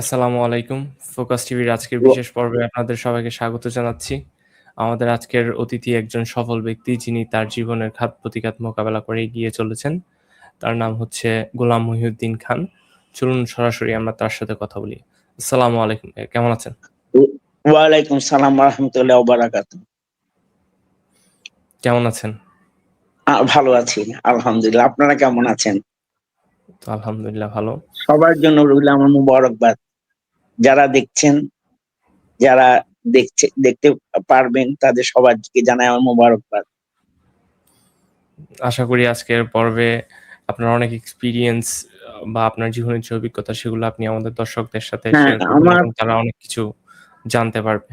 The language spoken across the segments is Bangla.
আসসালামু আলাইকুম। ফোকাস টিভির আজকের ও বিশেষ পর্বে আপনাদের সবাইকে স্বাগত জানাচ্ছি। আমাদের আজকের অতিথি একজন সফল ব্যক্তি যিনি তার জীবনের ঘাত-প্রতিঘাত মোকাবেলা করে এগিয়ে চলেছেন। তার নাম হচ্ছে গোলাম মহিউদ্দিন খান। চলুন সরাসরি আমরা তার সাথে কথা বলি। আসসালামু আলাইকুম ভাইয়া, কেমন আছেন? ওয়ালাইকুম সালাম ওয়া রাহমাতুল্লাহি ওয়া বারাকাতুহু। কেমন আছেন? ভালো আছি আলহামদুলিল্লাহ। আপনারা কেমন আছেন? তো আলহামদুলিল্লাহ ভালো। সবার জন্য রইল আমার মোবারকবাদ। যারা দেখছেন, যারা দেখতে পারবেন তাদের সবাইকে জানাই আমার মোবারকবাদ। আশা করি আজকের পর্বে আপনার অনেক এক্সপেরিয়েন্স বা আপনার জীবনের যে অভিজ্ঞতা সেগুলো আপনি আমাদের দর্শকদের সাথে হ্যাঁ, শেয়ার করবেন আমার এবং তারা অনেক কিছু জানতে পারবে।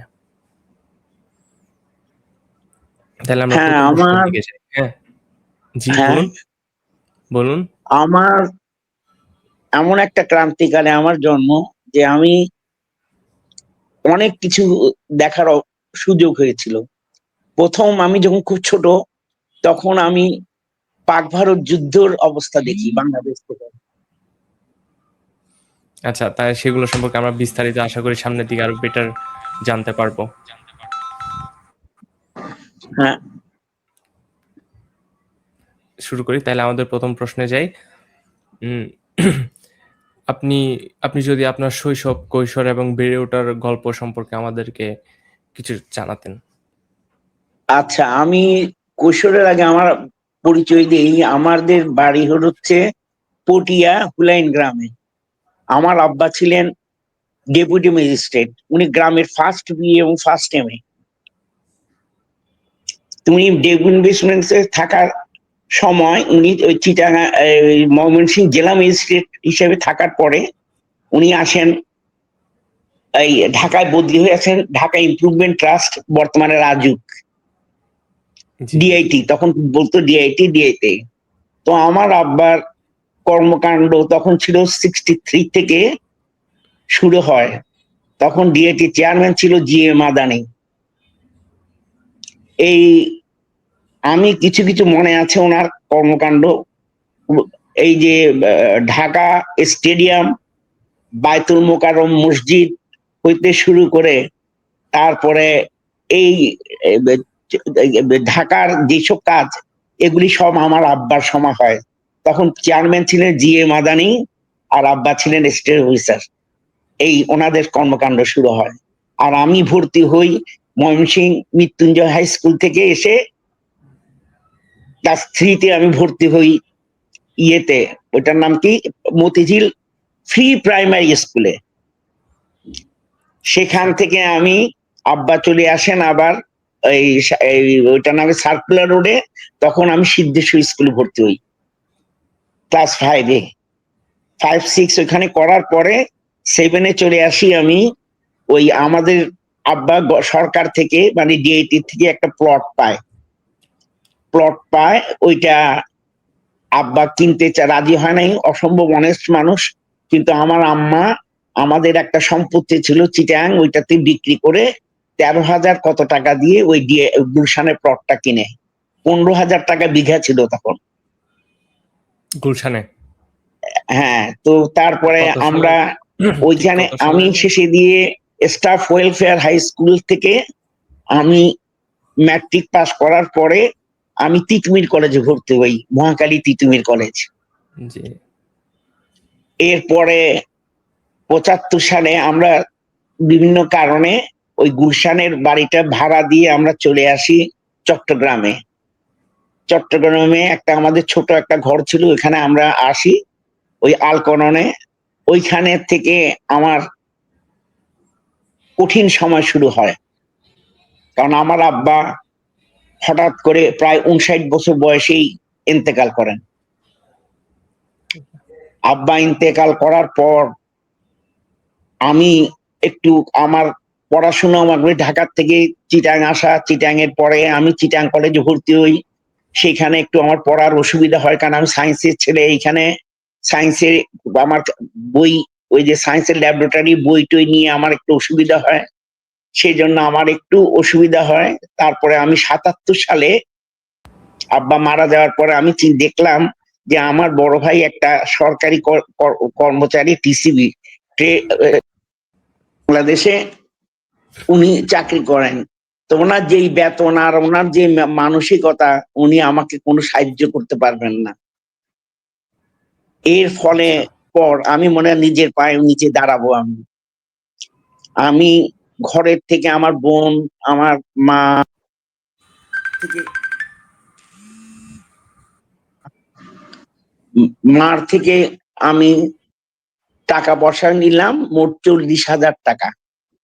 তাহলে আমরা হ্যাঁ, ১ম প্রশ্নের আমার দিকে যাই। হ্যাঁ? জি হ্যাঁ, বলুন, বলুন। আমার এমন একটা ক্রান্তিকালে আমার জন্ম যে আমি অনেক কিছু দেখার সুযোগ হয়েছিল। ১ম আমি যখন খুব ছোট তখন আমি পাক ভারত যুদ্ধর অবস্থা দেখি বাংলাদেশ থেকে। আচ্ছা, তাই সেগুলো সম্পর্কে আমরা বিস্তারিত আশা করি সামনের দিকে আরো বেটার জানতে পারবো। হ্যাঁ, শুরু করি তাহলে আমাদের ১ম প্রশ্নে যাই। উম আপনি আপনি যদি আপনার শৈশব, কৈশোর এবং বেড়ে ওঠার গল্প সম্পর্কে আমাদেরকে কিছু জানাতেন। আচ্ছা, আমি কৈশোরের আগে আমার পরিচয় দেই। আমাদের বাড়ি হচ্ছে পটিয়া হুলাইন গ্রামে। আমার আব্বা ছিলেন ডেপুটি ম্যাজিস্ট্রেট। উনি গ্রামের ফার্স্ট বিএ এবং ফার্স্ট এমএ। উনি ডেপুটি ম্যাজিস্ট্রেট থাকার সময় উনি ওই চিটাগাং ময়মনসিংহ জেলা ম্যাজিস্ট্রেট হিসেবে থাকার পরে উনি আসেন এই ঢাকায় বদলি হয়ে আছেন ঢাকা ইমপ্রুভমেন্ট ট্রাস্ট, বর্তমানে রাজুক, জি, ডিআইটি, তখন বলতো ডিআইটি। তো আমার আব্বার কর্মকাণ্ড তখন ছিল 63 থেকে শুরু হয়। তখন ডিএটি চেয়ারম্যান ছিল জিএ মাদানি। এই আমি কিছু কিছু মনে আছে ওনার কর্মকাণ্ড। এই যে ঢাকা স্টেডিয়াম, বায়তুল মোকাররম মসজিদ হইতে শুরু করে তারপরে এই ঢাকার যেসব কাজ এগুলি সব আমার আব্বার সময় হয়। তখন চেয়ারম্যান ছিলেন জিএ মাদানি আর আব্বা ছিলেন স্টেট অফিসার। এই ওনাদের কর্মকাণ্ড শুরু হয়। আর আমি ভর্তি হই ময়মনসিংহ মৃত্যুঞ্জয় হাই স্কুল থেকে এসে ক্লাস 3 তে আমি ভর্তি হই ইয়েতে, ওইটার নাম কি, মতিঝিল ফ্রি প্রাইমারি স্কুলে। সেখান আচ্ছা, থেকে আমি আব্বা চলে আসেন আবার এই ওইটার নামে সার্কুলার রোডে। তখন আমি সিদ্ধেশ্বর স্কুলে ভর্তি হই ক্লাস 5-এ। 5-6 ওইখানে করার পরে 7-এ চলে আসি আমি। ওই আমাদের আব্বা সরকার থেকে মানে ডিআইটি থেকে একটা প্লট পায়। ওইটা আব্বা কিনতে রাজি হয় নাই, অসম্ভব অনেস্ট মানুষ। কিন্তু আমার আম্মা আমাদের একটা সম্পত্তি ছিল চিটাং, ওইটাতে বিক্রি করে 13,000 কত টাকা দিয়ে ওই গুলশানের প্লটটা কিনে। 15,000 টাকা বিঘা ছিল তখন। গুলশানে। হ্যাঁ, তো তারপরে কত সালে? আমরা ঠিক ওইখানে কত সালে? আমি শেষে দিয়ে স্টাফ ওয়েলফেয়ার হাই স্কুল থেকে আমি ম্যাট্রিক পাস করার পরে আমি তিতুমির কলেজে ভর্তি হই, মহাখালী তিতুমির কলেজ। জি, এরপরে 75 সালে আমরা বিভিন্ন কারণে ওই গুলশানের বাড়িটা ভাড়া দিয়ে আমরা চলে আসি চট্টগ্রামে। চট্টগ্রামে একটা আমাদের ছোট একটা ঘর ছিল, ওইখানে আমরা আসি ওই আলকননে। ওইখানে থেকে আমার কঠিন সময় শুরু হয়। কারণ আমার আব্বা হঠাৎ করে প্রায় 59 বছর বয়সেই ইন্তেকাল করেন। আব্বা ইন্তেকাল করার পর আমি একটু আমার পড়াশোনা আমার ঢাকার থেকে চিটাং আসা, চিটাং এর পরে আমি চিটাং কলেজে ভর্তি হই। সেখানে একটু আমার পড়ার অসুবিধা হয়, কারণ আমি সায়েন্সের ছেলে। এইখানে সায়েন্সের আমার বই, ওই যে সায়েন্সের ল্যাবরেটরি বই টই নিয়ে আমার একটু অসুবিধা হয়, সেই জন্য আমার একটু অসুবিধা হয়। তারপরে আমি 77 সালে আব্বা মারা যাওয়ার পরে আমি দেখলাম যে আমার বড় ভাই একটা সরকারি কর্মচারী, বাংলাদেশে উনি চাকরি করেন। তো ওনার যেই বেতন আর ওনার যে মানসিকতা, উনি আমাকে কোনো সাহায্য করতে পারবেন না। এর ফলে পর আমি মনে হয় নিজের পায়ে নিচে দাঁড়াবো আমি। আমি ঘরের থেকে আমার বোন, আমার মা থেকে মার থেকে আমি টাকা পয়সা নিলাম মোট 40,000 টাকা।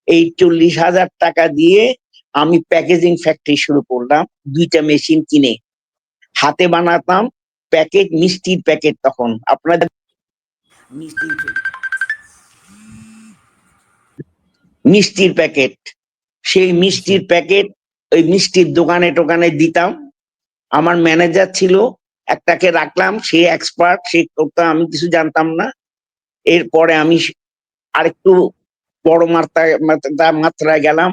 এই 40,000 টাকা দিয়ে আমি প্যাকেজিং ফ্যাক্টরি শুরু করলাম ২ টা মেশিন কিনে। হাতে বানাতাম প্যাকেট, মিষ্টির প্যাকেট তখন। আপনাদের মিষ্টির প্যাকেট। সেই মিষ্টির প্যাকেট ওই মিষ্টির দোকানে টোকানে দিতাম। আমার ম্যানেজার ছিল, একটাকে রাখলাম, সে এক্সপার্ট, সে করতো, আমি কিছু জানতাম না। এরপরে আমি আরেকটু বড় মাত্রায় গেলাম।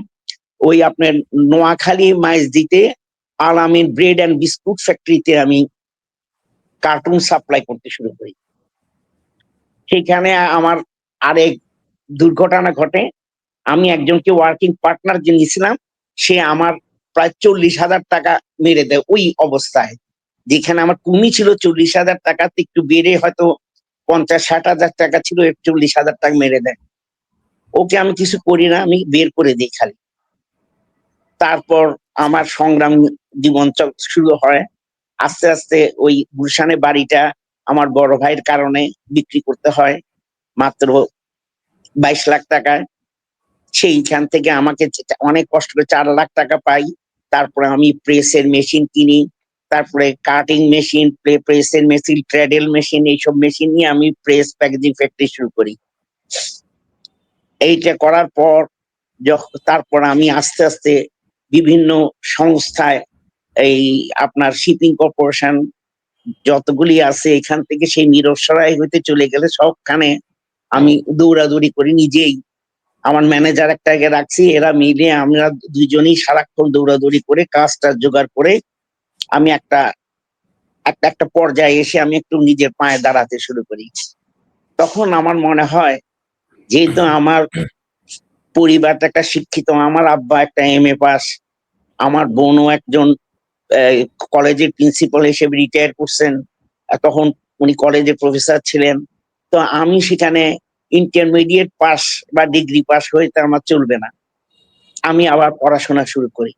ওই আপনার নোয়াখালী মাইজদিতে আল আমিন ব্রেড অ্যান্ড বিস্কুট ফ্যাক্টরিতে আমি কার্টুন সাপ্লাই করতে শুরু করি। সেখানে আমার আরেক দুর্ঘটনা ঘটে। আমি একজনকে ওয়ার্কিং পার্টনার যে নিয়েছিলাম, সে আমার প্রায় 40,000 টাকা মেরে দেয় ওই অবস্থায়। যেখানে আমার কুমি ছিল 40,000 টাকাতে একটু বেড়ে হয়তো 50-60,000 টাকা ছিল, 40,000 টাকা মেরে দেয়। ওকে আমি কিছু করি না, আমি বের করে দিই খালি। তারপর আমার সংগ্রাম জীবন শুরু হয়। আস্তে আস্তে ওই গুলশানে বাড়িটা আমার বড় ভাইয়ের কারণে বিক্রি করতে হয় মাত্র 22 লাখ টাকায়। সেইখান থেকে আমাকে অনেক কষ্ট করে 4 লাখ টাকা পাই। তারপরে আমি প্রেসের মেশিন কিনি, তারপরে কাটিং মেশিন, প্রেসের মেশিন, ট্রেডেল মেশিন, এইসব মেশিন নিয়ে আমি প্রেস প্যাকেজিং ফ্যাক্টরি শুরু করি। এইটা করার পর তারপর আমি আস্তে আস্তে বিভিন্ন সংস্থায়, এই আপনার শিপিং কর্পোরেশন যতগুলি আছে, এখান থেকে সেই নিরসরাই হইতে চলে গেলে সবখানে আমি দৌড়াদৌড়ি করি নিজেই। আমার ম্যানেজার একটাকে রাখছি, এরা মিলে আমরা দুইজনই সারাক্ষণ দৌড়াদৌড়ি করে কাজটা জোগাড় করে আমি একটা একটা পর্যায়ে এসে আমি একটু নিজের পায়ে দাঁড়াতে শুরু করি। তখন আমার মনে হয়, যেহেতু আমার পরিবারটা একটা শিক্ষিত, আমার আব্বা একটা MA পাস, আমার বোনও একজন কলেজের প্রিন্সিপাল হিসেবে রিটায়ার করছেন, তখন উনি কলেজে প্রফেসর ছিলেন। তো আমি সেখানে ইন্টারমিডিয়েট পাস বা ডিগ্রি পাস হইতে আমার চলবে না। আমি আবার পড়াশোনা শুরু করি।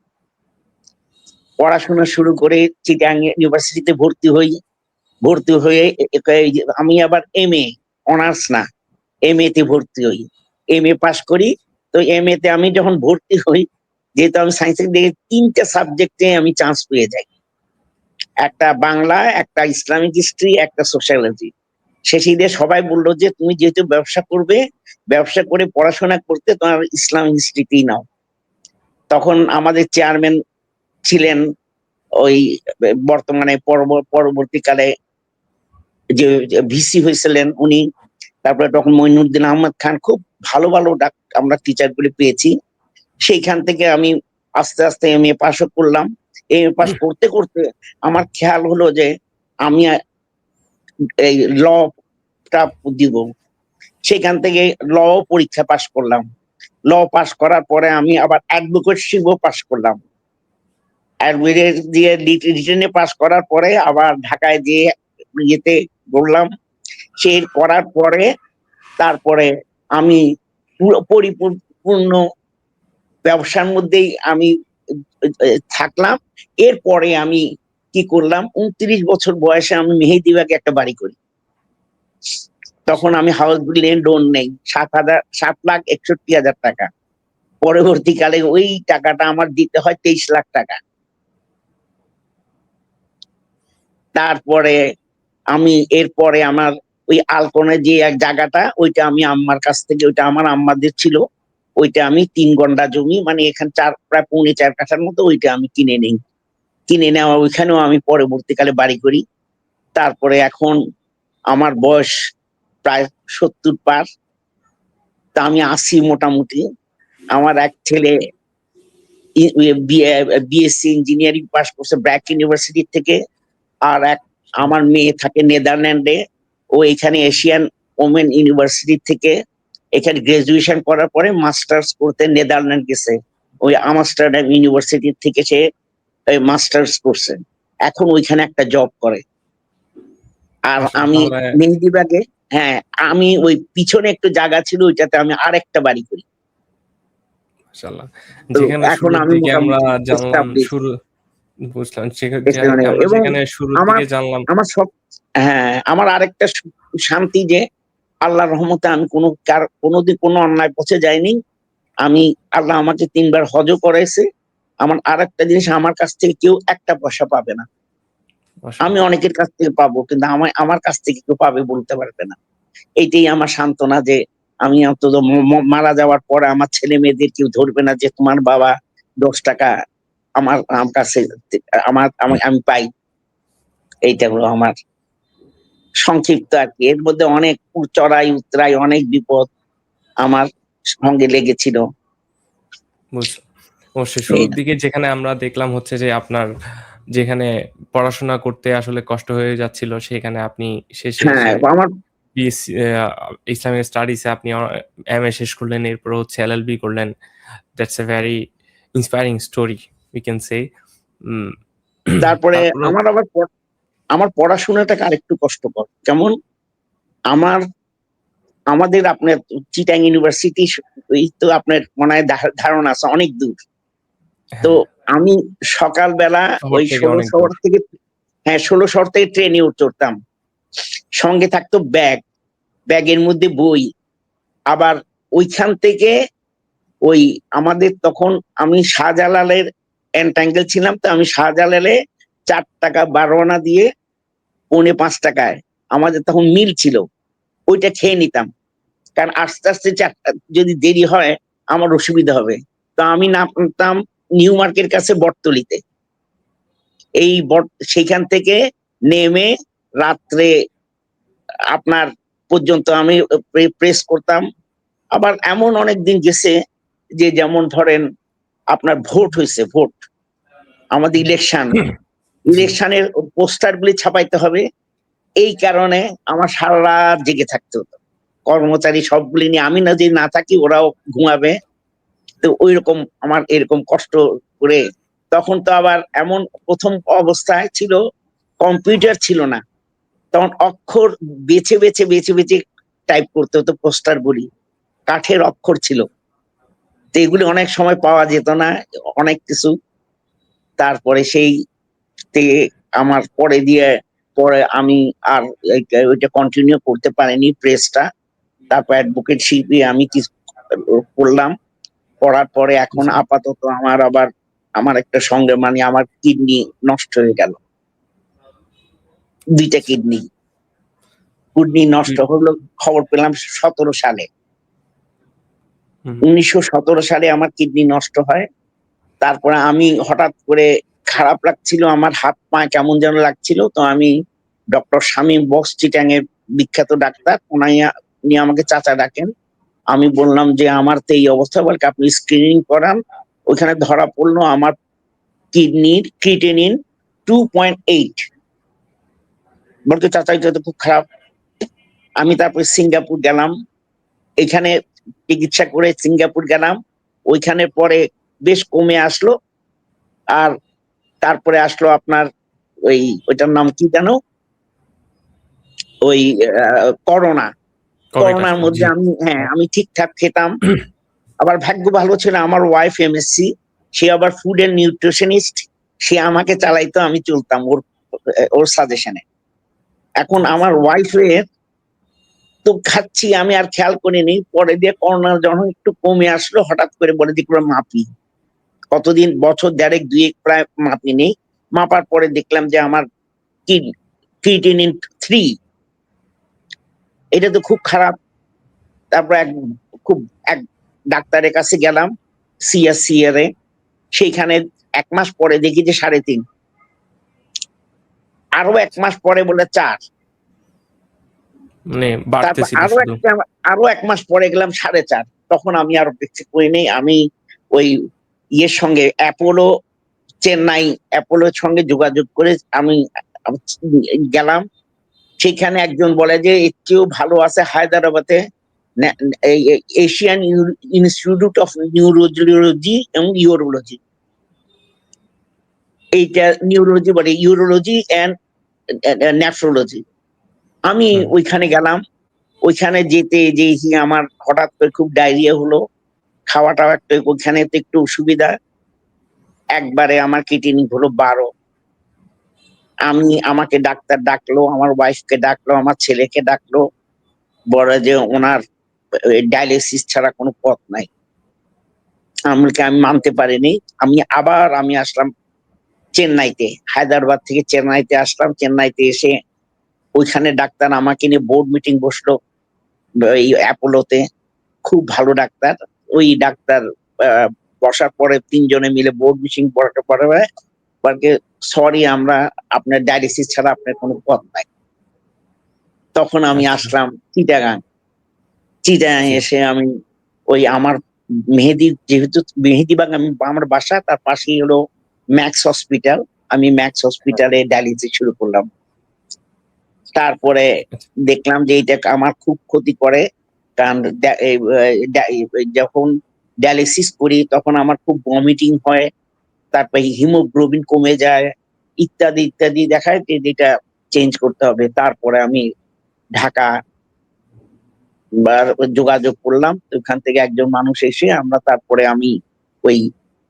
পড়াশোনা শুরু করে চিটাগাং ইউনিভার্সিটিতে ভর্তি হই। ভর্তি হয়ে আমি আবার MA, অনার্স না, MA তে ভর্তি হই। MA পাস করি। তো MA তে আমি যখন ভর্তি হই, যেহেতু আমি সায়েন্সের দিকে 3টা সাবজেক্টে আমি চান্স পেয়ে যাই। একটা বাংলা, একটা ইসলামিক হিস্ট্রি, একটা সোশ্যালজি। শেষে সবাই বললো যে তুমি যেহেতু ব্যবসা করবে, ব্যবসা করে পড়াশোনা করতে, তোমার ইসলাম হিস্ট্রিতেই নাও। তখন আমাদের চেয়ারম্যান ছিলেন ওই বর্তমানে পরবর্তীকালে যে ভিসি হয়েছিলেন উনি। তারপরে তখন মঈনুদ্দিন আহমদ খান, খুব ভালো ভালো আমরা টিচার গুলি পেয়েছি। সেইখান থেকে আমি আস্তে আস্তে MA পাসও করলাম। MA পাস করতে করতে আমার খেয়াল হলো যে আমি এই লটা দিব। সেখান থেকে ল পরীক্ষা পাস করলাম। ল পাস করার পরে আমি আবার অ্যাডভোকেটশিপও পাস করলাম। অ্যাডভোকেট দিয়ে রিটেনে পাস করার পরে আবার ঢাকায় গিয়ে ইয়েতে বললাম। সে করার পরে তারপরে আমি পুরো পরিপূর্ণ ব্যবসার মধ্যেই আমি থাকলাম। এরপরে আমি কি করলাম, 29 বছর বয়সে আমি মেহেদিবাগে একটা বাড়ি করি। তখন আমি হাউস বিল্ডিং লোন নেই 7,61,60,000 টাকা। পরবর্তীকালে ওই টাকাটা আমার দিতে হয় 23 লাখ টাকা। তারপরে আমি এরপরে আমার ওই আলপনে যে এক জায়গাটা, ওইটা আমি আম্মার কাছ থেকে, ওইটা আমার আম্মাদের ছিল, ওইটা আমি 3 গন্ডা জমি, মানে এখানে প্রায় 4.25 কাঠার মতো, ওইটা আমি কিনে নেই। কিনে নেওয়া ওইখানেও আমি পরবর্তীকালে বাড়ি করি। তারপরে এখন আমার বয়স প্রায় 70 পার। তা আমি আছি মোটামুটি। আমার এক ছেলে বিএসসি ইঞ্জিনিয়ারিং পাস করছে ব্র্যাক ইউনিভার্সিটি থেকে। আর আমার মেয়ে থাকে নেদারল্যান্ডে, ও এখানে এশিয়ান ওমেন ইউনিভার্সিটি থেকে এখানে গ্রাজুয়েশন করার পরে মাস্টার্স করতে নেদারল্যান্ড গেছে, ওই আমস্টারডাম ইউনিভার্সিটি থেকে সে মাস্টার্স করছে, এখন ওইখানে একটা জব করে। আর মাশাআল্লাহ। আমি তাহলে মেহেদিবাগে, হ্যাঁ, আমি ওই পিছনে একটু জায়গা ছিল ওইটাতে আমি আরেকটা বাড়ি করি। মাশাআল্লাহ। তো যেখানে এখন শুরুর আমি দিকে আমরা মোটামুটি জানলাম এস্টাবলিশ শুরু বুঝলাম। আমরা এবং যেখানে শুরুর আমার দিকে জানলাম আমার সব, হ্যাঁ, আমার আরেকটা শান্তি যে আল্লাহর রহমতে আমি কোনোদিন কোনো অন্যায় পথে যাইনি। আমি, আল্লাহ আমাকে ৩ বার হজও করাইছে। আমার আরেকটা জিনিস, আমার কাছ থেকে কেউ একটা পয়সা পাবে না। আমি মাশাআল্লাহ। অনেকের কাছ থেকে পাবো, কিন্তু আমার কাছ থেকে কেউ পাবে বলতে পারবে না। এইটাই আমার সান্ত্বনা যে আমি অন্তত মারা যাওয়ার পরে আমার ছেলে মেয়েদের কেউ ধরবে না যে তোমার বাবা ১০ টাকা আমার কাছে আমি পাই। এইটা হলো আমার সংক্ষিপ্ত আরকি। এর মধ্যে অনেক চড়াই উতরাই, অনেক বিপদ আমার সঙ্গে লেগেছিল। বুঝলাম। অবশ্যই এই শুরুর দিকে যেখানে আমরা দেখলাম হচ্ছে যে আপনার যেখানে পড়াশোনা করতে আসলে কষ্ট হয়ে যাচ্ছিল সেখানে আপনি শেষে হ্যাঁ, এসে আমার বিএসসি ইসলামিক স্টাডিজে আপনি এমএ শেষ করলেন। এরপর হচ্ছে এলএলবি করলেন। That's a very inspiring story we can say. Um তারপরে তারপরেও আমার আবার আমার পড়াশোনাটাকে আরেকটু কষ্টকর। কেমন? আমার আমাদের আপনার চিটাং ইউনিভার্সিটি এই তো আপনার মনে হয় ধারণা আছে অনেক দূর। তো হ্যাঁ, আমি সকালবেলা শহর ওই থেকে ১৬ অনেক শহর দূর। থেকে, হ্যাঁ, ১৬ শহর থেকে ট্রেনে চড়তাম। সঙ্গে থাকতো ব্যাগ, ব্যাগের মধ্যে বই। আবার ওইখান থেকে ওই আমাদের তখন আমি শাহজালালের এন্ট্যাঙ্গেল ছিলাম, তো আমি শাহজালালে ৳৪ ১২ আনা দিয়ে ৳৫.৫ আমাদের তখন মিল ছিল। ওইটা খেয়ে নিতাম। কারণ আস্তে, আস্তে ৪টা যদি দেরি হয় আমার অসুবিধা হবে। তো আমি নামতাম নিউ মার্কের কাছে বটতলিতে। এই সেইখান থেকে নেমে রাত্রে আপনার পর্যন্ত আমি প্রেস করতাম। আবার এমন অনেক দিন গেছে যে যেমন ধরেন আপনার ভোট হইছে, ভোট। আমাদের ইলেকশন, জি। ইলেকশনের পোস্টার গুলি ছাপাইতে হবে। এই কারণে আমার সারারাত জেগে থাকতে হতো। কর্মচারী সবগুলি নিয়ে আমি না যদি না থাকি ওরাও ঘুমাবে। তো ঐরকম আমার এরকম কষ্ট করে, তখন তো আবার এমন ১ম অবস্থায় ছিল কম্পিউটার ছিল না। তখন অক্ষর বেছে বেছে টাইপ করতে হতো পোস্টার গুলি। কাঠের অক্ষর ছিল। তো এগুলি অনেক সময় পাওয়া যেত না, অনেক কিছু। তারপরে সেই থেকে আমার পরে আমি আর ওইটা কন্টিনিউ করতে পারিনি প্রেসটা। তারপর অ্যাডভোকেটশিপে আমি কিছু পড়লাম। পড়ার পরে এখন জি। আপাতত আমার একটা সঙ্গে মানে আমার কিডনি নষ্ট হয়ে গেল। ২ টা কিডনি নষ্ট হুম, হলো খবর পেলাম ১৭ সালে। হুম। ১৯১৭ সালে আমার কিডনি নষ্ট হয়। তারপরে আমি হঠাৎ করে খারাপ লাগছিল, আমার হাত পা কেমন যেন লাগছিল। তো আমি ডক্টর শামীম বক্স চিটাং এর বিখ্যাত ডাক্তার, উনি আমাকে চাচা ডাকেন। আমি বললাম যে আমার তো এই অবস্থা, বলে আপনি স্ক্রিনিং করান। ওইখানে ধরা পড়লো আমার কিডনির ক্রিয়েটিনিন 2.8। বলতে চাচা এটা তো খুব খারাপ। আমি তারপরে সিঙ্গাপুর গেলাম। এখানে চিকিৎসা করে সিঙ্গাপুর গেলাম। ওইখানে পরে বেশ কমে আসলো। আর তারপরে আসলো আপনার ওইটার নাম কি যেন? ওই করোনা। করোনাটা করোনার মধ্যে জি। হ্যাঁ, আমি ঠিকঠাক খেতাম। আবার ভাগ্য ভালো ছিল আমার ওয়াইফ এমএসসি। সে আবার ফুড অ্যান্ড নিউট্রিশনিস্ট। সে আমাকে চালাইতো, আমি চলতাম ওর সাজেশনে। এখন আমার ওয়াইফের তো খাচ্ছি, আমি আর খেয়াল করিনি। পরে দিয়ে করোনা যখন একটু কমে আসলো হঠাৎ করে বলে যে মাপি। কতদিন বছর ১.৫ ২ প্রায় মাপিনি। মাপার পরে দেখলাম যে আমার ক্রিয়েটিনিন ৩। এটা তো খুব খারাপ। তারপর খুব এক ডাক্তারের কাছে গেলাম সিএসসিআর এ। সেইখানে ১ মাস পরে দেখি যে ৩.৫। আরো ১ মাস পরে বলে ৪। মানে তারপর বাড়তেছিল শুধু। আরো ১ মাস পরে গেলাম ৪.৫। তখন আমি আর অপেক্ষা করি নাই। আমি ওই ইয়ের সঙ্গে অ্যাপোলোর সঙ্গে যোগাযোগ করে আমি গেলাম। সেখানে একজন বলে যে এর চেয়েও ভালো আছে হায়দ্রাবাদে। এশিয়ান ইনস্টিটিউট অফ নিউরোলজি এবং ইউরোলজি, এইটা নিউরোলজি বলে, ইউরোলজি অ্যান্ড নেফ্রোলজি। আমি হুম, ওইখানে গেলাম। ওইখানে যেতে যেই আমার হঠাৎ করে খুব ডায়রিয়া হলো। খাওয়াটাও একটু ওইখানে তো একটু অসুবিধা। একবারে আমার কিডনি হলো 12। আমাকে ডাক্তার ডাকলো, আমার ওয়াইফকে ডাকলো, আমার ছেলেকে ডাকলো। বলে যে ওনার ডায়ালিসিস ছাড়া কোনো পথ নাই। আমি মানতে পারিনি। আমি আসলাম চেন্নাইতে। হায়দ্রাবাদ থেকে চেন্নাইতে আসলাম। চেন্নাইতে এসে ওইখানে ডাক্তার আমাকে নিয়ে বোর্ড মিটিং বসলো এই অ্যাপোলোতে। খুব ভালো ডাক্তার। ওই ডাক্তার বসার পরে ৩ জনে মিলে বোর্ড মিটিং করার পরে বলে, সরি আমরা আপনার ডায়ালিসিস ছাড়া আপনার কোনো পথ নাই। তখন আমি আচ্ছা, আসলাম চিটাগাং। চিটাগাং জি, এসে আমি ওই আমার যেহেতু মেহেদিবাগ আমার বাসা, তার পাশেই হলো ম্যাক্স হসপিটাল। আমি ম্যাক্স হসপিটালে ডায়ালিসিস শুরু করলাম। তারপরে আচ্ছা, দেখলাম যে এটা আমার খুব ক্ষতি করে। কারণ যখন ডায়ালিসিস করি তখন আমার খুব ভমিটিং হয়, তারপরে হিমোগ্লোবিন কমে যায়, ইত্যাদি ইত্যাদি দেখায় যে যেটা চেঞ্জ করতে হবে। তারপরে আমি ঢাকা বা যোগাযোগ করলাম। তো ওখান থেকে একজন মানুষ এসে তারপরে আমি ওই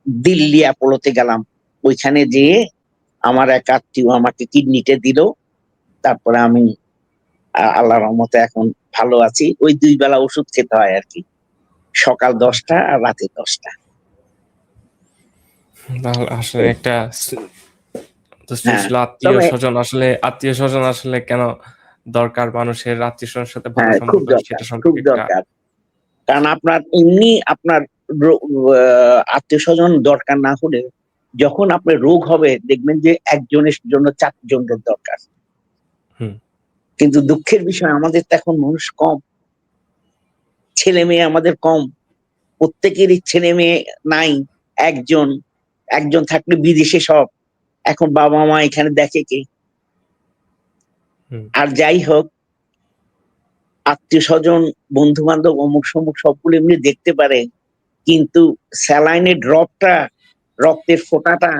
দিল্লি অ্যাপোলোতে গেলাম। ওইখানে যেয়ে আমার এক আত্মীয় আমাকে কিডনিটা দিল। তারপরে আমি আল্লাহর রহমতে এখন ভালো আছি। ওই ২ বেলা ওষুধ খেতে হয় আরকি। সকাল ১০টা আর রাতে ১০টা। তাহলে আসলে একটা হ্যাঁ, ছিল তবে আত্মীয়-স্বজন আসলে কেন দরকার মানুষের আত্মীয়-স্বজনের সাথে ভালো হ্যাঁ, খুব সম্পর্ক দরকার, সেটা খুব সম্পর্কে একটা দরকার। কারণ আপনার এমনি আপনার রো আ আত্মীয়স্বজন দরকার না হলে, যখন আপনার রোগ হবে দেখবেন যে একজনের জন্য ৪ জনের দরকার। হুম, কিন্তু দুঃখের বিষয় আমাদের তো এখন মানুষ কম। ছেলে-মেয়ে আমাদের কম। প্রত্যেকেরই ছেলে-মেয়ে নাই। ১ জন, ১ জন থাকলে বিদেশে সব। এখন বাবা-মা এখানে দেখে কে? হুম, আর যাই হোক, আত্মীয়স্বজন, বন্ধু-বান্ধব অমুক-সমুক সবগুলো এমনি দেখতে পারে। কিন্তু স্যালাইনের ড্রপটা, রক্তের ফোঁটাটা,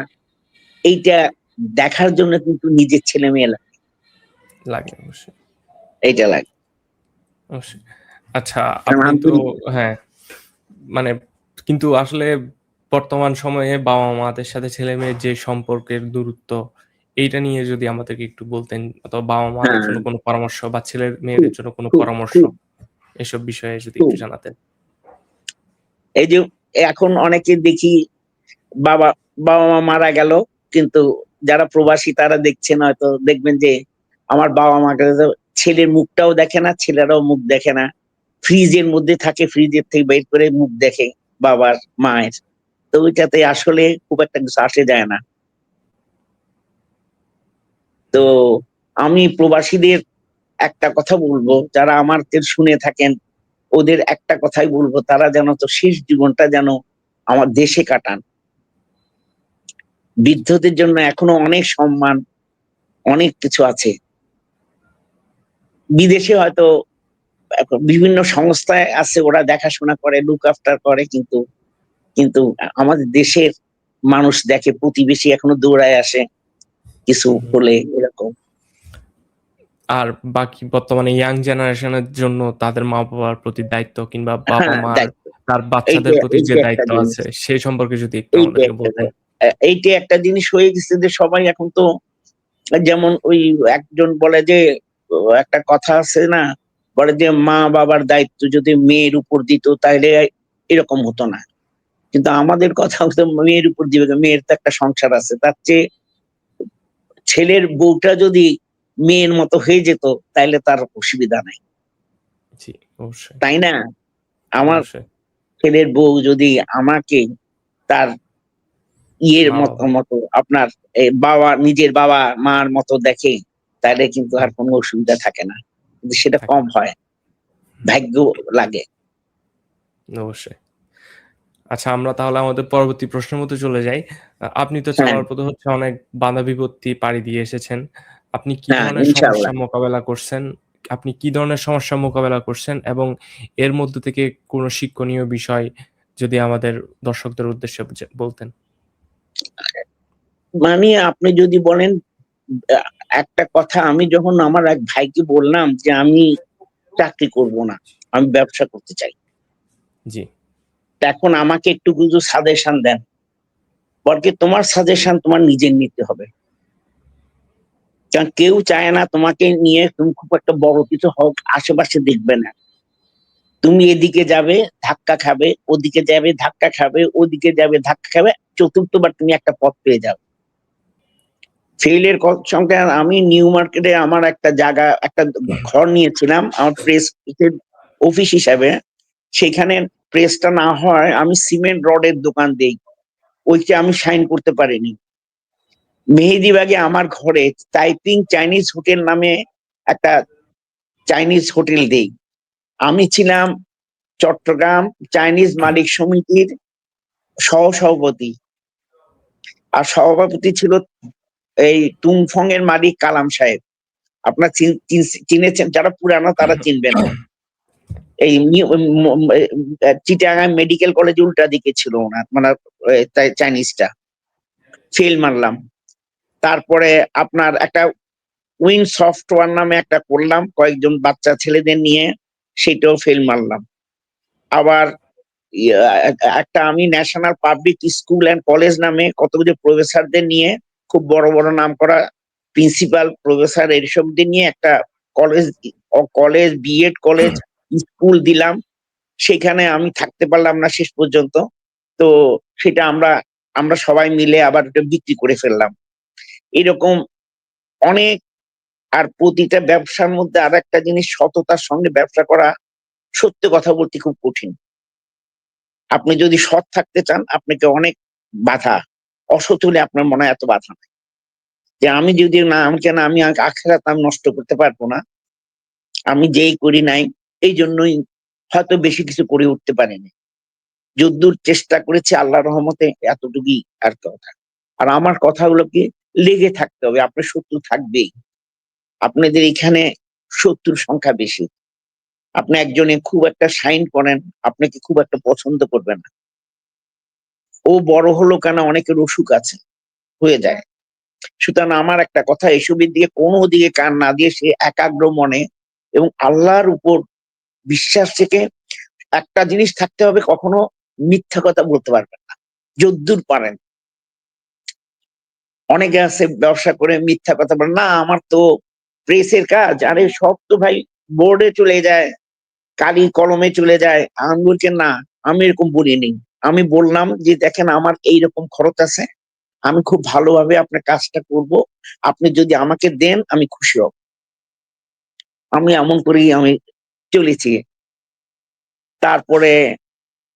এইটা দেখার জন্য কিন্তু নিজের ছেলে-মেয়ে লাগে অবশ্যই, এইটা লাগে। অবশ্যই। আচ্ছা, কারণ আপনি তো আন্তরিক হ্যাঁ, মানে কিন্তু আসলে বর্তমান সময়ে বাবা-মাদের সাথে ছেলে-মেয়ের যে সম্পর্কের দূরত্ব, এইটা নিয়ে যদি আমাদেরকে একটু বলতেন অথবা বাবা-মাদের হ্যাঁ, জন্য কোনো পরামর্শ বা খুব, ছেলে-মেয়েদের জন্য কোনো খুব, পরামর্শ, খুব, এসব বিষয়ে যদি খুব। একটু জানাতেন। এই যে এখন অনেকে দেখি বাবা বাবা-মা মারা গেল। কিন্তু যারা প্রবাসী তারা দেখছেন, হয়তো দেখবেন যে আমার বাবা-মাকে তো ছেলের মুখটাও দেখে না, ছেলেরাও মুখ দেখে না। ফ্রিজের মধ্যে থাকে, ফ্রিজের থেকে বের করে মুখ দেখে বাবার, মায়ের। তো ওইটাতে আসলে খুব একটা কিছু আসে যায় না। তো হুম, আমি প্রবাসীদের একটা কথা বলবো, যারা আমাদের শুনে থাকেন, ওদের একটা কথাই বলবো, তারা যেন তো শেষ জীবনটা যেন আমার দেশে কাটান। বৃদ্ধদের জন্য এখনো অনেক সম্মান, অনেক কিছু আছে। বিদেশে হয়তো এখন বিভিন্ন সংস্থায় আছে, ওরা দেখাশোনা করে, লুক আফটার করে, কিন্তু কিন্তু আমাদের দেশের মানুষ দেখে, প্রতিবেশী এখনো দৌড়ায় আসে কিছু হুম, হুম। হলে এরকম। আর বাকি বর্তমানে ইয়াং জেনারেশনের জন্য তাদের মা-বাবার প্রতি দায়িত্ব কিংবা হ্যাঁ, বাবা-মার দায়িত্ব। তার বাচ্চাদের প্রতি যে এইটা একটা দায়িত্ব জিনিস। আছে, সেই সম্পর্কে যদি একটু এইটা আমাদেরকে একটা বলতেন। এইটা একটা জিনিস হয়ে গেছে যে সবাই এখন তো, যেমন ওই একজন বলে যে, একটা কথা আছে না? বলে যে মা-বাবার দায়িত্ব যদি মেয়ের উপর দিত তাইলে এরকম হতো না। কিন্তু আমাদের কথা হচ্ছে মেয়ের উপর দিবে কেন? মেয়ের তো একটা সংসার আছে। তার চেয়ে ছেলের বউটা যদি মেয়ের মতো হয়ে যেত তাইলে তার অসুবিধা নাই। জি, অবশ্যই, তাই না? আমার অবশ্যই। ছেলের বউ যদি আমাকে তার ইয়ের মা-বাবা। মতো আপনার নিজের বাবা-মার মতো দেখে, তাইলে কিন্তু আর হুম, কোন অসুবিধা থাকে না। কিন্তু সেটা থাকে কম না। হয়। হুম, ভাগ্য লাগে। অবশ্যই। আচ্ছা, আমরা তাহলে আমাদের পরবর্তী প্রশ্নের মধ্যে চলে যাই। আপনি তো হ্যাঁ, চলার পথে অনেক বাধা বিপত্তি পাড়ি দিয়ে এসেছেন। আপনি কি হ্যাঁ, ধরনের সমস্যা ইনশাআল্লাহ। মোকাবেলা করছেন? আপনি কি ধরনের সমস্যার মোকাবেলা করছেন এবং এর মধ্য থেকে কোনো শিক্ষণীয় বিষয় যদি আমাদের দর্শকদের উদ্দেশ্যে বলতেন? মানে আপনি যদি বলেন আ একটা কথা আমি যখন আমার এক ভাইকে বললাম যে, "আমি চাকরি করব না। আমি ব্যবসা করতে চাই।" জি। এখন আমাকে একটু কিছু সাজেশন দেন। বলে কি, "তোমার সাজেশন তোমার নিজের নিতে হবে। কারণ কেউ চায় না তোমাকে নিয়ে তুমি খুব একটা বড় কিছু হোক, আশেপাশে দেখবে না। তুমি এদিকে যাবে, ধাক্কা খাবে, ওদিকে যাবে, ধাক্কা খাবে, ওদিকে যাবে, ধাক্কা খাবে। চতুর্থবার তুমি একটা পথ পেয়ে যাবে।" ফেইলের সংখ্যা আমি নিউ মার্কেটে আমার একটা জায়গা, একটা ঘর নিয়েছিলাম আমার প্রেসের অফিস হিসাবে। সেখানে প্রেসটা না হয় আমি সিমেন্ট রডের দোকান দেই। ওইটা আমি সাইন করতে পারিনি। মেহেদীবাগে আমার ঘরে টাইপিং চাইনিজ হোটেল নামে একটা চাইনিজ হোটেল দেই। আমি ছিলাম চট্টগ্রাম চাইনিজ মালিক সমিতির সহ-সভাপতি। আর সভাপতি ছিল এই তুংফং এর মালিক কালাম সাহেব। আপনার চিনেছেন, যারা পুরানো তারা চিনবেন। এই চিটাগাং মেডিকেল কলেজ উল্টা দিকে ছিল ওনার, মানে চাইনিজটা। ফেল মারলাম। তারপরে আপনার একটা উইন সফটওয়্যার নামে একটা করলাম কয়েকজন বাচ্চা ছেলেদের নিয়ে, সেটাও ফেল মারলাম। আবার একটা আমি national public school and college নামে কতগুলো প্রফেসরদের নিয়ে, খুব বড় বড় নাম করা প্রিন্সিপাল প্রফেসর এসবদের নিয়ে একটা college, college BEd college school দিলাম। সেখানে আমি থাকতে পারলাম না শেষ পর্যন্ত। তো সেটা আমরা আমরা সবাই মিলে আবার ওটা বিক্রি করে ফেললাম। এরকম অনেক। আর প্রতিটা ব্যবসার মধ্যে আরেকটা জিনিস, সততার সঙ্গে ব্যবসা করা সত্যি কথা বলতে খুব কঠিন। আপনি যদি সৎ থাকতে চান আপনাকে অনেক বাধা, অসৎ হলে আপনার মনে হয় এত বাধা নাই। যে আমি যদি না, আমাকে না, আমি আখিরাত আমি নষ্ট করতে পারবো না। আমি যেই করি নাই, এইজন্যই হয়তো বেশি কিছু করে উঠতে পারিনি। যদ্দূর চেষ্টা করেছি আল্লাহর রহমতে এতটুকুই আর কথা। আর আমার কথা হলো কি, লেগে থাকতে হবে। আপনার শত্রু থাকবেই। আপনাদের এখানে শত্রুর সংখ্যা বেশি। আপনি একজনে খুব একটা শাইন করেন, আপনাকে খুব একটা পছন্দ করবে না। ও বড় হলো কেন, অনেকের অসুখ আছে, হয়ে যায়। সুতরাং আমার একটা কথা, এসবের দিকে কোনো দিকে কান না দিয়ে সে একাগ্র মনে এবং আল্লাহর উপর বিশ্বাস থেকে একটা জিনিস থাকতে হবে, কখনো মিথ্যা কথা বলতে পারবেন না। যদ্দূর পারেন। অনেকে আছে ব্যবসা করে মিথ্যা কথা বলে, না আমার তো প্রেসের কাজ, আরে সব তো ভাই বোর্ডে চলে যায়, কালি কলমে চলে যায়। আমি বলছি না, আমি এরকম বলিনি। আমি বললাম যে, দেখেন আমার এইরকম খরচ আছে, আমি খুব ভালোভাবে আপনার কাজটা করব। আপনি যদি আমাকে দেন আমি খুশি হব। আমি এমন করেই আমি চলেছি। তারপরে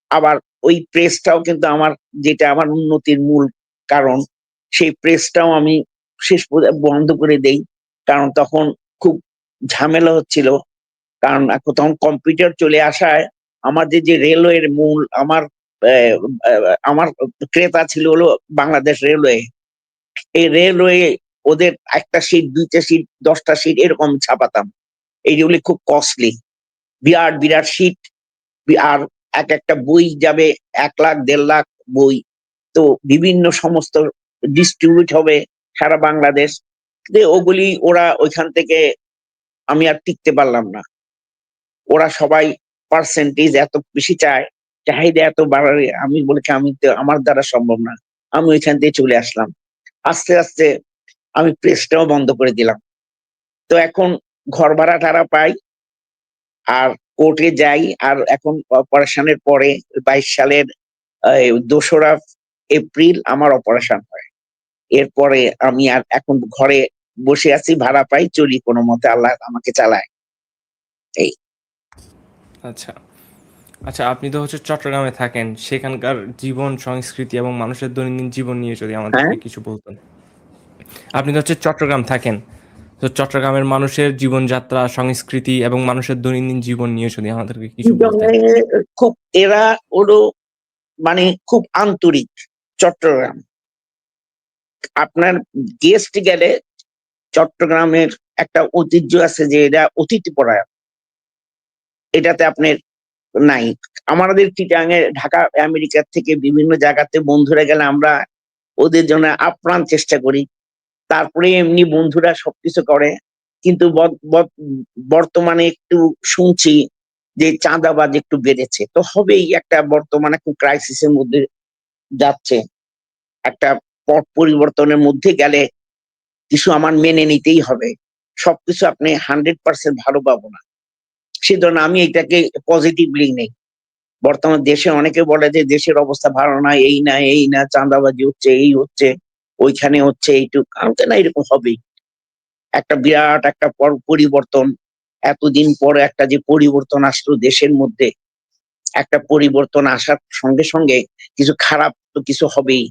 আবার ওই প্রেসটাও কিন্তু আমার, যেটা আমার উন্নতির মূল কারণ, সেই প্রেসটাও আমি শেষ বন্ধ করে দেই। কারণ তখন খুব ঝামেলা হচ্ছিল। কারণ এখন তখন কম্পিউটার চলে আসায় আমাদের যে রেলওয়ের মূল আমার আমার ক্রেতা ছিল হলো বাংলাদেশ রেলওয়ে। এই রেলওয়ে ওদের ১ টা সিট, ২ টা সিট, ১০ টা সিট এরকম ছাপাতাম। এইগুলি খুব কস্টলি। বিরাট, বিরাট সিট। আর একেকটা বই যাবে ১,০০,০০০, ১,৫০,০০০ বই। তো বিভিন্ন সমস্ত ডিস্ট্রিবিউট হবে সারা বাংলাদেশ। ওগুলি ওরা ওইখান থেকে, আমি আর টিকতে পারলাম না। ওরা সবাই পার্সেন্টেজ এত বেশি চায়, চাহিদা এত বাড়ালে আমি বলি কি, আমি তো, আমার দ্বারা সম্ভব না। আমি ওইখান থেকে চলে আসলাম। আস্তে, আস্তে আমি প্রেসটাও বন্ধ করে দিলাম। তো এখন ঘর ভাড়া-টাড়া পাই, আর কোর্টে যাই। আর এখন অপারেশনের পরে ২২ সালের ২রা এপ্রিল আমার অপারেশন হয়। এরপরে আমি আর এখন ঘরে বসে আছি, ভাড়া পাই, চলি কোনমতে, আল্লাহ আমাকে চালায়। এই। আচ্ছা। আচ্ছা, আপনি তো হচ্ছে চট্টগ্রামে থাকেন। সেখানকার জীবন, সংস্কৃতি এবং মানুষের দৈনন্দিন জীবন নিয়ে যদি হ্যাঁ? আমাদেরকে কিছু বলতেন। আপনি তো হচ্ছে চট্টগ্রাম থাকেন। তো চট্টগ্রামের মানুষের জীবনযাত্রা, সংস্কৃতি এবং মানুষের দৈনন্দিন জীবন নিয়ে যদি আমাদেরকে কিছু বলতেন। খুব, এরা হলো মানে খুব আন্তরিক। চট্টগ্রাম আপনার গেস্ট গেলে চট্টগ্রামের একটা ঐতিহ্য আছে যে এরা অতিথি পরায়ণ, এটাতে আপনার নাই। আমাদের চিটাগাঙে ঢাকা আমেরিকার থেকে বিভিন্ন জায়গাতে বন্ধুরা গেলে আমরা ওদের জন্য আপ্রাণ চেষ্টা করি। তারপরে এমনি বন্ধুরা সবকিছু করে। কিন্তু বর্তমানে একটু শুনছি যে চাঁদাবাজ একটু বেড়েছে, তো হবেই, একটা বর্তমানে খুব ক্রাইসিসের মধ্যে যাচ্ছে। একটা পট পরিবর্তনের মধ্যে গেলে কিছু আমার মেনে নিতেই হবে। সবকিছু আপনি 100% ভালো পাবো না। সেজন্য আমি এটাকে পজিটিভলি নেই। বর্তমান দেশে অনেকে বলে যে দেশের অবস্থা ভালো না, এই না, এই না, চাঁদাবাজি হচ্ছে, এই হচ্ছে, ওইখানে হচ্ছে, এইটুক কারণে না, এরকম হবেই। একটা বিরাট একটা পরিবর্তন, এতদিন পরে একটা যে পরিবর্তন আসলো দেশের মধ্যে, একটা পরিবর্তন আসার সঙ্গে সঙ্গে কিছু খারাপ তো কিছু হবেই।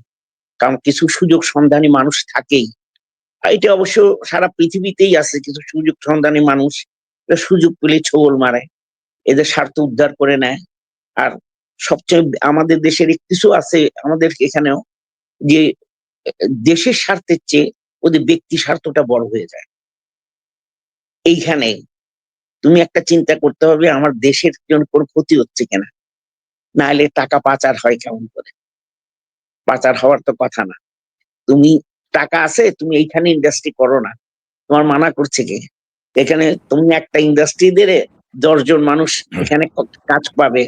কারণ কিছু সুযোগ সন্ধানী মানুষ থাকেই। আর এটা অবশ্য সারা পৃথিবীতেই আছে, কিছু সুযোগ সন্ধানী মানুষ, এরা সুযোগ পেলে ছোবল মারে, এদের স্বার্থ উদ্ধার করে নেয়। আর সবচেয়ে আমাদের দেশের কিছু আছে আমাদের এখানেও, যে দেশের স্বার্থের চেয়ে ওদের ব্যক্তি স্বার্থটা বড় হয়ে যায়। এইখানে তুমি একটা চিন্তা করতে হবে, আমার দেশের জন্য কোনো ক্ষতি হচ্ছে কিনা, না হলে টাকা পাচার হয় কেমন করে? পাচার হওয়ার তো কথা না। তুমি টাকা আছে, তুমি এইখানে ইন্ডাস্ট্রি করো না, তোমার মানা করছে কে? এখানে তুমি একটা ইন্ডাস্ট্রি দিলে 10 জন মানুষ এখানে কাজ পাবে,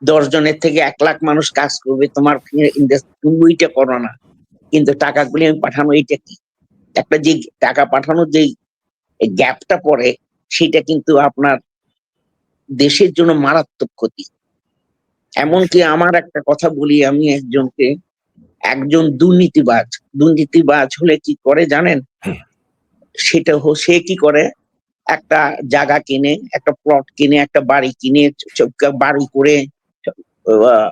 10 জনের থেকে 1 লাখ মানুষ কাজ করবে, তোমার ইন্ডাস্ট্রি তুমি ওইটা করো না। কিন্তু টাকাগুলি আমি পাঠানো, এইটা কি? একটা যে টাকা পাঠানোর যে গ্যাপটা পড়ে, সেটা কিন্তু আপনার দেশের জন্য মারাত্মক ক্ষতি। এমনকি অবশ্যই। আমার একটা কথা বলি, আমি একজনকে, একজন দুর্নীতিবাজ হলে কি করে জানেন? সে কি করে, একটা জায়গা কিনে, একটা প্লট কিনে, একটা বাড়ি কিনে, বাড়ি করে, আহ,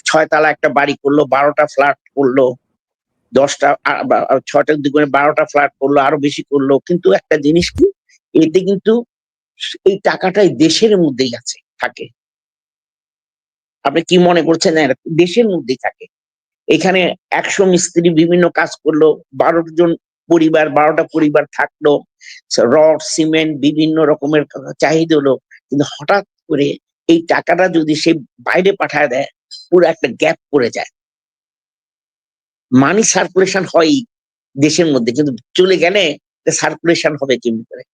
6 তলা একটা বাড়ি করলো, 12টা ফ্ল্যাট করলো, 10টা, 6টা দুগুণে 12টা ফ্ল্যাট করলো, আরো বেশি করলো। কিন্তু একটা জিনিস কি, এতে কিন্তু এই টাকাটাই দেশের মধ্যেই আছে, থাকে। আপনি কি মনে করছেন? না, দেশের মধ্যেই থাকে। এখানে 100 মিস্ত্রি বিভিন্ন কাজ করলো, 12 জন পরিবার, 12টা পরিবার থাকলো, রড সিমেন্ট বিভিন্ন রকমের চাহিদা হলো। কিন্তু হঠাৎ করে এই টাকাটা যদি সে বাইরে পাঠায় দেয়, পুরো একটা গ্যাপ পড়ে যায়। মানি সার্কুলেশন হয় দেশের মধ্যে, কিন্তু চলে গেলে সার্কুলেশন হবে কেমনি করে?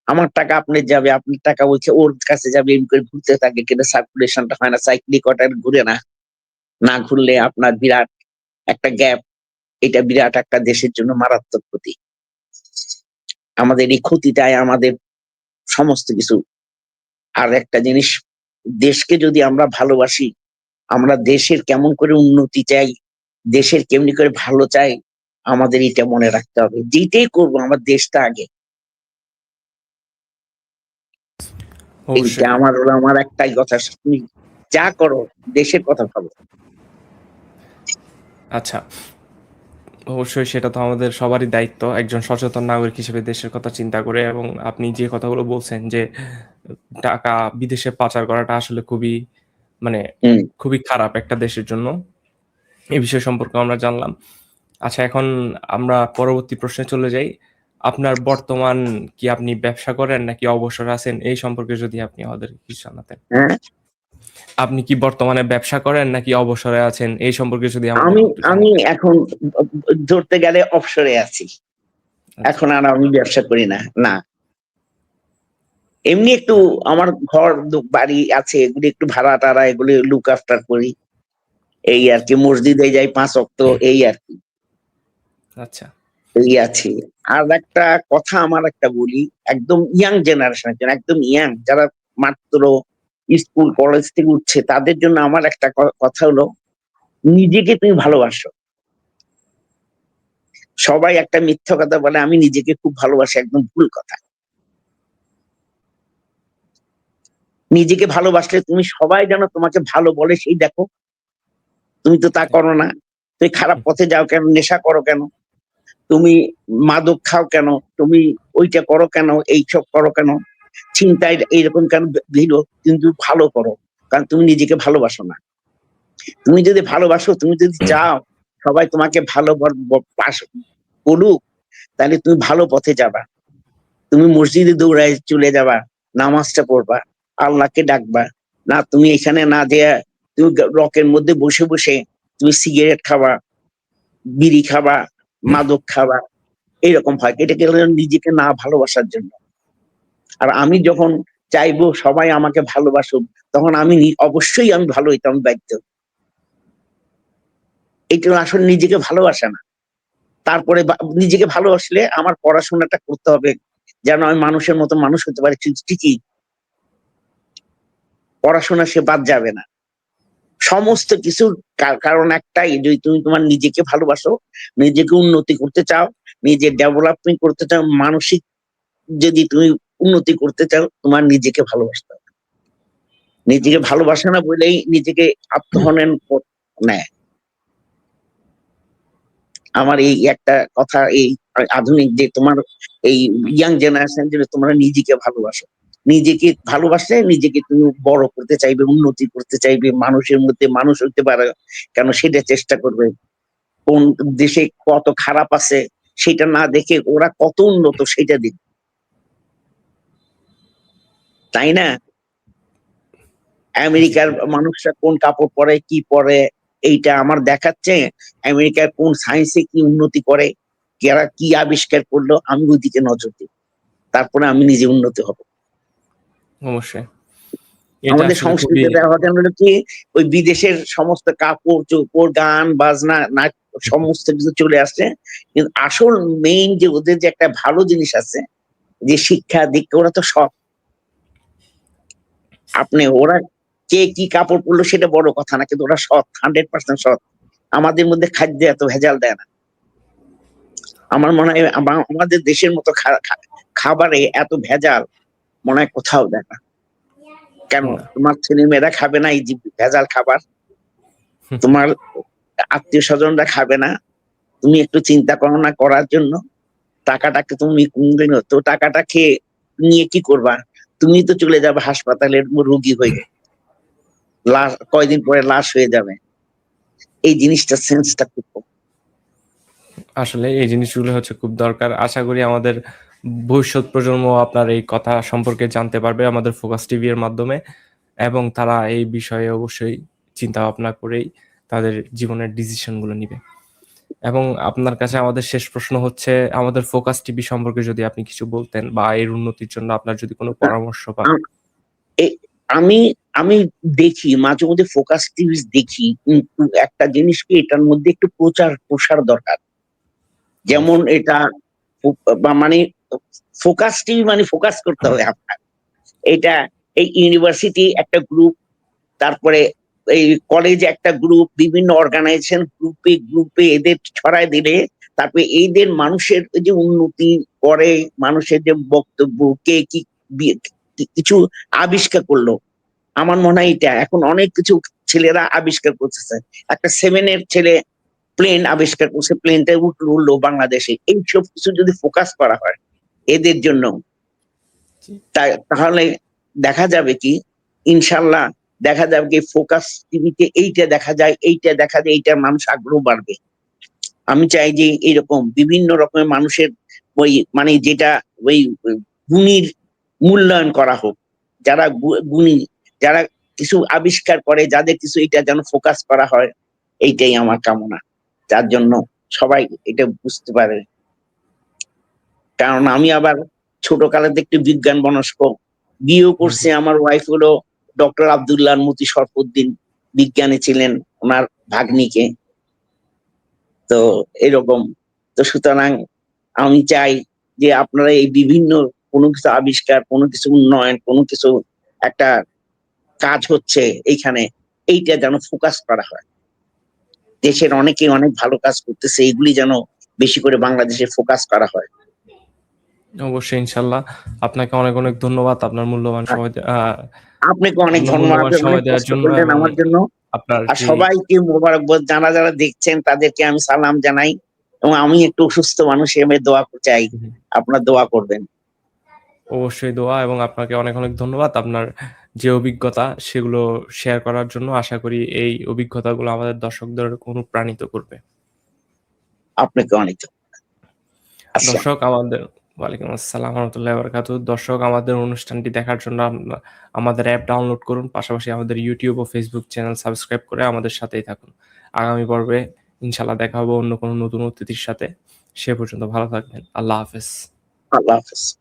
আমার টাকা আপনার যাবে, আপনার টাকা ওর কাছে যাবে, এমনি করে ঘুরতে থাকে, কিন্তু সার্কুলেশনটা হয় না, সাইক্লিক অর্ডার ঘুরে না। না ঘুরলে আপনার বিরাট একটা গ্যাপ। এটা বিরাট একটা দেশের জন্য মারাত্মক ক্ষতি। আমাদের এই ক্ষতিটাই আমাদের সমস্ত কিছু। আর একটা জিনিস, দেশকে যদি আমরা ভালোবাসি, আমরা দেশের কেমন করে উন্নতি চাই, দেশের কেমনি করে ভালো চাই, আমাদের এটা মনে রাখতে হবে। যেটাই করবো আমার দেশটা আগে। এইটা অবশ্যই। আমার একটাই কথা, তুমি যা করো দেশের কথা ভাবো। আচ্ছা, অবশ্যই সেটা তো আমাদের সবারই দায়িত্ব একজন সচেতন নাগরিক হিসেবে দেশের কথা চিন্তা করে। এবং আপনি যে কথাগুলো বলছেন যে টাকা বিদেশে পাচার করাটা আসলে খুবই, মানে হম। খুবই খারাপ একটা দেশের জন্য। এই বিষয় সম্পর্কে আমরা জানলাম। আচ্ছা, এখন আমরা পরবর্তী প্রশ্নে চলে যাই। আপনার বর্তমান, কি আপনি ব্যবসা করেন নাকি অবসর আছেন? এই সম্পর্কে যদি আপনি আমাদের কিছু জানাতেন। হ্যাঁ, আপনি কি বর্তমানে ব্যবসা করেন নাকি অবসরে আছেন? এই সম্পর্কে যদি আমাদের আমি একটু আমি জানাতেন। এখন ধরতে গেলে অবসরে আছি। আচ্ছা, এখন আর আমি ব্যবসা করি না, না। এমনি একটু না। আমার ঘর বাড়ি আছে, এগুলি একটু ভাড়া টাড়া এগুলি লুক আফটার করি, এই আর কি। মসজিদে যাই 5 ওয়াক্ত, এই আর কি, আচ্ছা, এই আছি। আর একটা কথা আমার একটা বলি, একদম ইয়াং জেনারেশনের জন্য, একদম ইয়াং যারা মাত্র স্কুল কলেজ থেকে উঠছে, তাদের জন্য আমার একটা কথা হলো, নিজেকে তুমি ভালোবাসো। সবাই একটা মিথ্যা কথা বলে, আমি নিজেকে খুব ভালোবাসি, একদম ভুল কথা। নিজেকে ভালোবাসলে তুমি সবাই যেন তোমাকে ভালো বলে সেই দেখো। তুমি তো তা করো না। তুমি খারাপ পথে যাও কেন? নেশা করো কেন? তুমি মাদক খাও কেন? তুমি ওইটা করো কেন? এইসব করো কেন? চিন্তায় এইরকম কেন ভিড়ো? কিন্তু ভালো করো, কারণ তুমি নিজেকে ভালোবাসো না। তুমি যদি ভালোবাসো, তুমি যদি চাও সবাই তোমাকে ভালো বলুক, তাহলে তুমি ভালো পথে যাবা। তুমি মসজিদে দৌড়ায় চলে যাবা, নামাজটা পড়বা, আল্লাহকে ডাকবা। না তুমি এখানে না যেয়ে তুমি রকের মধ্যে বসে বসে তুমি সিগারেট খাবা, বিড়ি খাবা, মাদক খাবা, এরকম হয়। এটাকে হলো নিজেকে না ভালোবাসার জন্য। আর আমি যখন চাইবো সবাই আমাকে ভালোবাসুক, তখন আমি অবশ্যই আমি ভালো হইতাম বাধ্য। এটা আসলে নিজেকে ভালোবাসা না। তারপরে নিজেকে ভালোবাসলে আমার পড়াশোনাটা করতে হবে, যেন আমি মানুষের মতো মানুষ হতে পারি। ঠিকই পড়াশোনা সে বাদ যাবে না। সমস্ত কিছুর কারণ একটাই, যদি তুমি তোমার নিজেকে ভালোবাসো, নিজেকে উন্নতি করতে চাও, নিজের ডেভেলপমেন্ট করতে চাও, মানসিক যদি তুমি উন্নতি করতে চাও, তোমার নিজেকে ভালোবাসতে হবে। নিজেকে ভালোবাসে না বলেই নিজেকে আত্মহনন নেয়। আমার এই একটা কথা, এই আধুনিক যে তোমার এই ইয়াং জেনারেশন, যে তোমরা নিজেকে ভালোবাসো, নিজেকে ভালোবাসলে নিজেকে তুমি বড় করতে চাইবে, উন্নতি করতে চাইবে, মানুষের মধ্যে মানুষ হতে পারে কেন সেটা চেষ্টা করবে। কোন দেশে কত খারাপ আছে সেটা না দেখে ওরা কত উন্নত সেটা দেখবে, তাই না? আমেরিকার মানুষরা কোন কাপড় পরে, কি পরে, এইটা আমার দেখাচ্ছে আমেরিকার কোন সায়েন্সে কি উন্নতি করে, যারা কি আবিষ্কার করলো, আমি ওইদিকে নজর দিই, তারপরে আমি নিজে উন্নতি হব। অবশ্যই। এটা আমাদের আসলে খুবই সংস্কৃতিটা হলো কি, ওই বিদেশের সমস্ত কাপড় চোপড়, গান বাজনা, নাচ, সমস্ত কিছু চলে আসছে। কিন্তু আসল মেইন যে ওদের যে একটা ভালো জিনিস আছে, যে শিক্ষা দীক্ষা, ওরা তো সৎ। আপনি ওরা কে কি কাপড় পরলো সেটা বড় কথা না, কিন্তু ওরা সৎ, 100% সৎ। আমাদের মধ্যে খাদ্যে এত ভেজাল দেয় না। আমার মনে হয় আমাদের দেশের মতো খাবারে এত ভেজাল মনে হয় কোথাও দেয় না। কেন না। তোমার ছেলে মেয়েরা খাবে না এই যে ভেজাল খাবার? তোমার আত্মীয় স্বজনরা খাবে না? তুমি একটু চিন্তা করো না করার জন্য? টাকাটাকে তুমি কোনদিন তো টাকাটা খেয়ে নিয়ে কি করবা? তুমি তো চলে যাবে হাসপাতালের রোগী হয়ে, লাশ কয়দিন পরে লাশ হয়ে যাবে। এই জিনিসটা সেন্সটা খুব কম। আসলে এই জিনিসগুলো হচ্ছে খুব দরকার। আশা করি আমাদের ভবিষ্যৎ প্রজন্ম আপনার এই কথা সম্পর্কে জানতে পারবে আমাদের ফোকাস টিভি এর মাধ্যমে, এবং তারা এই বিষয়ে অবশ্যই চিন্তা ভাবনা করেই তাদের জীবনের ডিসিশনগুলো নিবে। এবং আপনার কাছে আমাদের শেষ প্রশ্ন হচ্ছে, আমাদের ফোকাস টিভি সম্পর্কে যদি আপনি কিছু বলতেন, বা এর উন্নতির জন্য আপনার যদি কোনো পরামর্শ পান। আমি আমি দেখি মাঝে মধ্যে ফোকাস টিভি দেখি, কিন্তু একটা জিনিস কি, এটার মধ্যে একটু প্রসার দরকার। যেমন অবশ্যই। এটা মানে ফোকাস টিভি মানে ফোকাস করতে হবে আপনার। এটা এই ইউনিভার্সিটি একটা গ্রুপ, তারপরে এই কলেজ একটা গ্রুপ, বিভিন্ন অর্গানাইজেশন গ্রুপে গ্রুপে এদের ছড়ায় দিলে, তারপরে এইদের মানুষের যে উন্নতি করে, মানুষের যে বক্তব্য, কে কি কিছু আবিষ্কার করলো, আমার মনে হয় এটা এখন অনেক কিছু ছেলেরা আবিষ্কার করতেছে। একটা 7-এর ছেলে প্লেন আবিষ্কার করছে, প্লেনটা উঠলো বাংলাদেশে। এইসব কিছু যদি ফোকাস করা হয় এদের জন্য, তাহলে দেখা যাবে কি, ইনশাল্লাহ দেখা যাবে কি, ফোকাস টিভিতে এইটা দেখা যায়, এইটা দেখা যায়, এইটার মানুষ আগ্রহ বাড়বে। আমি চাই যে এইরকম বিভিন্ন রকমের মানুষের ওই মানে যেটা ওই গুণীর মূল্যায়ন করা হোক, যারা গুণী, যারা কিছু আবিষ্কার করে, যাদের কিছু, এটা যেন ফোকাস করা হয়। এইটাই আমার কামনা, যার জন্য সবাই এটা বুঝতে পারে। কারণ আমি আবার ছোটকালে একটু বিজ্ঞান মনস্ক, বিয়েও করছে। আমার ওয়াইফ হলো ডক্টর আব্দুল্লাহ মতি শরফুদ্দিন, বিজ্ঞানী ছিলেন, ওনার ভাগ্নিকে। তো এরকম, তো সুতরাং আমি চাই যে আপনারা এই বিভিন্ন কোনো কিছু আবিষ্কার, কোনো কিছু উন্নয়ন, কোনো কিছু একটা কাজ হচ্ছে এইখানে, এইটা যেন ফোকাস করা হয়। দেশের অনেকে অনেক ভালো কাজ করতেছে, এইগুলি যেন বেশি করে বাংলাদেশে ফোকাস করা হয়। অবশ্যই, ইনশাল্লাহ। আপনাকে অনেক অনেক ধন্যবাদ আপনার মূল্যবান সময় আপনাকে অনেক আপনার ধন্যবাদ, মূল্যবান সময় অনেক দেওয়ার কষ্ট জন্য, করলেন এবং আমার জন্য। আপনার আর যে সবাইকে মোবারকবাদ, যারা যারা দেখছেন তাদেরকে আমি সালাম জানাই। এবং আমি একটু অসুস্থ মানুষ, আমি দোয়া চাই, আপনার দোয়া করবেন। অবশ্যই দোয়া, এবং আপনাকে অনেক অনেক ধন্যবাদ আপনার যে অভিজ্ঞতা সেগুলো শেয়ার করার জন্য। আশা করি এই অভিজ্ঞতাগুলো আমাদের দর্শকদের অনুপ্রাণিত করবে। আপনাকে অনেক আসসালাম। দর্শক আমাদের ওয়ালাইকুম আসসালাম ওয়া রাহমাতুল্লাহি ওয়া বারাকাতুহু। দর্শক আমাদের অনুষ্ঠানটি দেখার জন্য আমাদের অ্যাপ ডাউনলোড করুন। পাশাপাশি আমাদের YouTube ও Facebook চ্যানেল সাবস্ক্রাইব করে আমাদের সাথেই থাকুন। আগামী পর্বে ইনশাআল্লাহ দেখা হবে অন্য কোনো নতুন অতিথির সাথে। সে পর্যন্ত ভালো থাকবেন। আল্লাহ হাফেজ। আল্লাহ হাফেজ।